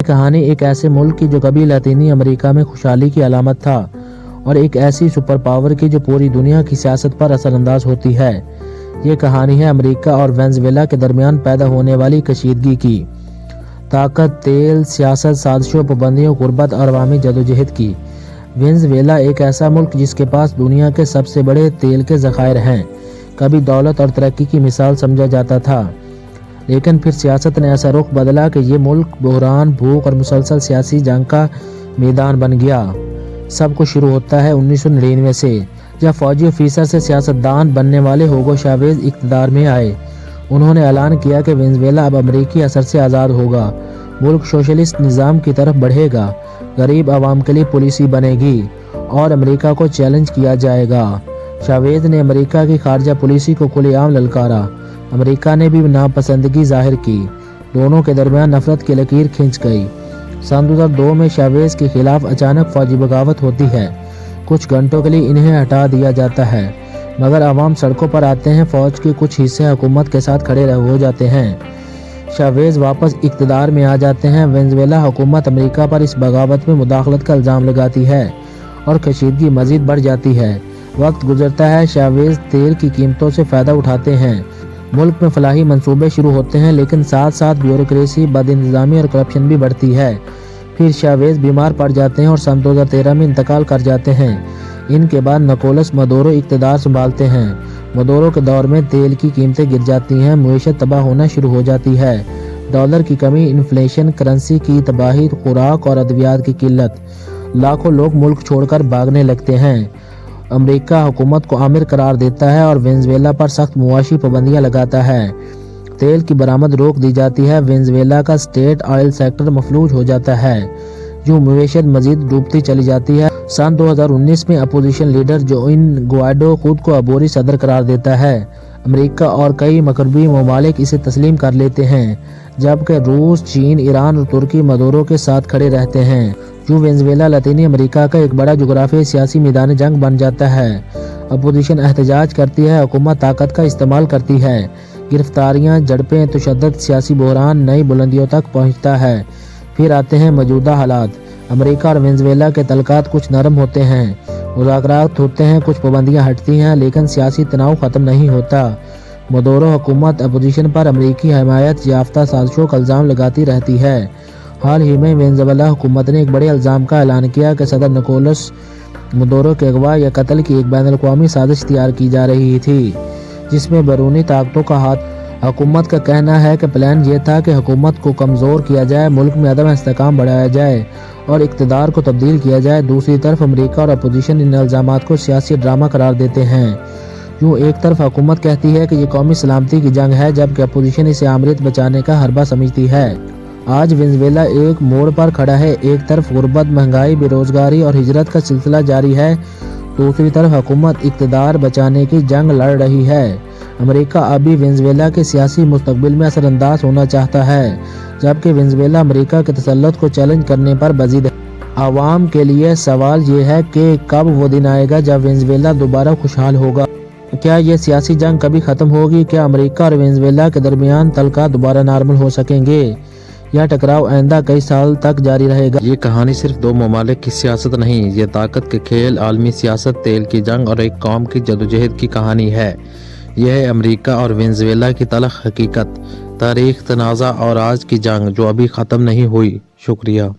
कहानी एक ऐसे मुल्क की जो कभी लातीनी अमेरिका में खुशहाली की अलामत था और एक ऐसी सुपर पावर की जो पूरी दुनिया की सियासत पर असरअंदाज होती है। ये कहानी है अमेरिका और वेनेजुएला के दरमियान पैदा होने वाली कशीदगी की। ताकत, तेल, सियासत, साजिशों, पाबंदियों, गुर्बत और अवामी जदोजहद की। वेनेजुएला एक ऐसा मुल्क जिसके पास दुनिया के सबसे बड़े तेल के ज़खायर हैं, कभी दौलत और तरक्की की मिसाल समझा जाता था। लेकिन फिर सियासत ने ऐसा रुख बदला कि ये मुल्क बहरान, भूख और मुसलसल सियासी जंग का मैदान बन गया। सब कुछ शुरू होता है 1999 से, जब फौजी ऑफिसर से सियासतदान बनने वाले हुगो चावेज इक़्तिदार में आए। उन्होंने ऐलान किया कि वेनेजुएला अब अमेरिकी असर से आज़ाद होगा, मुल्क सोशलिस्ट निज़ाम की तरफ बढ़ेगा, गरीब आवाम के लिए पॉलिसी बनेगी और अमेरिका को चैलेंज किया जाएगा। चावेज ने अमेरिका की खारजा पॉलिसी को खुलेआम ललकारा। अमेरिका ने भी नापसंदगी जाहिर की। दोनों के दरमियान नफरत की लकीर खिंच गई। सन 2002 में चावेज के खिलाफ अचानक फौजी बगावत होती है। कुछ घंटों के लिए इन्हें हटा दिया जाता है, मगर अवाम सड़कों पर आते हैं। फौज के कुछ हिस्से हुकूमत के साथ खड़े हो जाते हैं। चावेज वापस इक़्तिदार में आ जाते हैं। वेनेजुएला हुकूमत अमेरिका पर इस बगावत में मुदाखलत का इल्ज़ाम लगाती है और कशीदगी मजीद बढ़ जाती है। वक्त गुजरता है, चावेज तेल की कीमतों से फ़ायदा उठाते हैं। मुल्क में फलाही मंसूबे शुरू होते हैं, लेकिन साथ साथ ब्यूरोक्रेसी, बदइंतज़ामी और करप्शन भी बढ़ती है। फिर चावेज बीमार पड़ जाते हैं और सन 2013 में इंतकाल कर जाते हैं। इनके बाद निकोलस मदुरो इक़्तिदार संभालते हैं। मदुरो के दौर में तेल की कीमतें गिर जाती हैं, मईशत तबाह होना शुरू हो जाती है। डॉलर की कमी, इन्फ्लेशन, करेंसी की तबाही, खुराक और अद्वियात की किल्लत। लाखों लोग मुल्क छोड़कर भागने लगते हैं। अमेरिका हुकूमत को आमिर करार देता है और वेनेजुएला पर सख्त मुआशी पाबंदियां लगाता है। तेल की बरामद रोक दी जाती है। वेनेजुएला का स्टेट ऑयल सेक्टर मफलूज हो जाता है। यूं मईशत मजीद डूबती चली जाती है। सन 2019 में अपोजिशन लीडर जोइन गुआइडो खुद को अबोरी सदर करार देता है। अमेरिका और कई मगरबी ममालिक इसे तस्लीम कर लेते हैं, जबकि रूस, चीन, ईरान और तुर्की मदुरो के साथ खड़े रहते हैं। यूं वेनेजुएला लातीनी अमेरिका का एक बड़ा जुग्राफियाई सियासी मैदान जंग बन जाता है। अपोजिशन एहतजाज करती है, हुकूमत ताकत का इस्तेमाल करती है। गिरफ्तारियां, झड़पें, तशद्दुद, सियासी बहरान नई बुलंदियों तक पहुंचता है। फिर आते हैं मौजूदा हालात। अमेरिका और वेनेजुएला के तल्कात कुछ नरम होते हैं, मुज़ाकरात होते हैं, कुछ पाबंदियां हटती हैं, लेकिन सियासी तनाव ख़त्म नहीं होता। मदुरो हुकूमत अपोजिशन पर अमेरिकी हिमायत याफ्ता साजिशों का इल्ज़ाम लगाती रहती है। हाल ही में वेनेजुएला हुकूमत ने एक बड़े इल्ज़ाम का ऐलान किया कि सदर निकोलस मदुरो के अगवा या कत्ल की एक बैनुल-अक़वामी साजिश तैयार की जा रही थी, जिसमें बैरूनी ताकतों का हाथ। हुकूमत का कहना है कि प्लान ये था कि हुकूमत को कमज़ोर किया जाए, मुल्क में अदम इस्तेहकाम बढ़ाया जाए और इक़्तिदार को तब्दील किया जाए। दूसरी तरफ अमेरिका और अपोजिशन इन इल्ज़ामात को सियासी ड्रामा करार देते हैं। यूँ एक तरफ हुकूमत कहती है कि ये कौमी सलामती की जंग है, जबकि अपोजिशन इसे आमरीत बचाने का हरबा समझती है। आज वेनेजुएला एक मोड़ पर खड़ा है। एक तरफ गुर्बत, महंगाई, बेरोजगारी और हिजरत का सिलसिला जारी है, दूसरी तरफ हुकूमत इक़्तिदार बचाने की जंग लड़ रही है। अमेरिका अभी वेनेजुएला के सियासी मुस्तकबिल में असरअंदाज होना चाहता है, जबकि वेनेजुएला अमेरिका के तसल्लुत को चैलेंज करने पर बजीद है। आवाम के लिए सवाल ये है कि कब वो दिन आएगा जब वेनेजुएला दोबारा खुशहाल होगा। क्या ये सियासी जंग कभी ख़त्म होगी? क्या अमेरिका और वेनेजुएला के दरमियान तल्कात दोबारा नॉर्मल हो सकेंगे? यह टकराव आइंदा कई साल तक जारी रहेगा? ये कहानी सिर्फ दो ममालिक की सियासत नहीं, ये ताकत के खेल, आलमी सियासत, तेल की जंग और एक कौम की जदोजहद की कहानी है। यह है अमेरिका और वेनेजुएला की तलख हकीकत, तारीख, तनाज़ा और आज की जंग जो अभी ख़त्म नहीं हुई। शुक्रिया।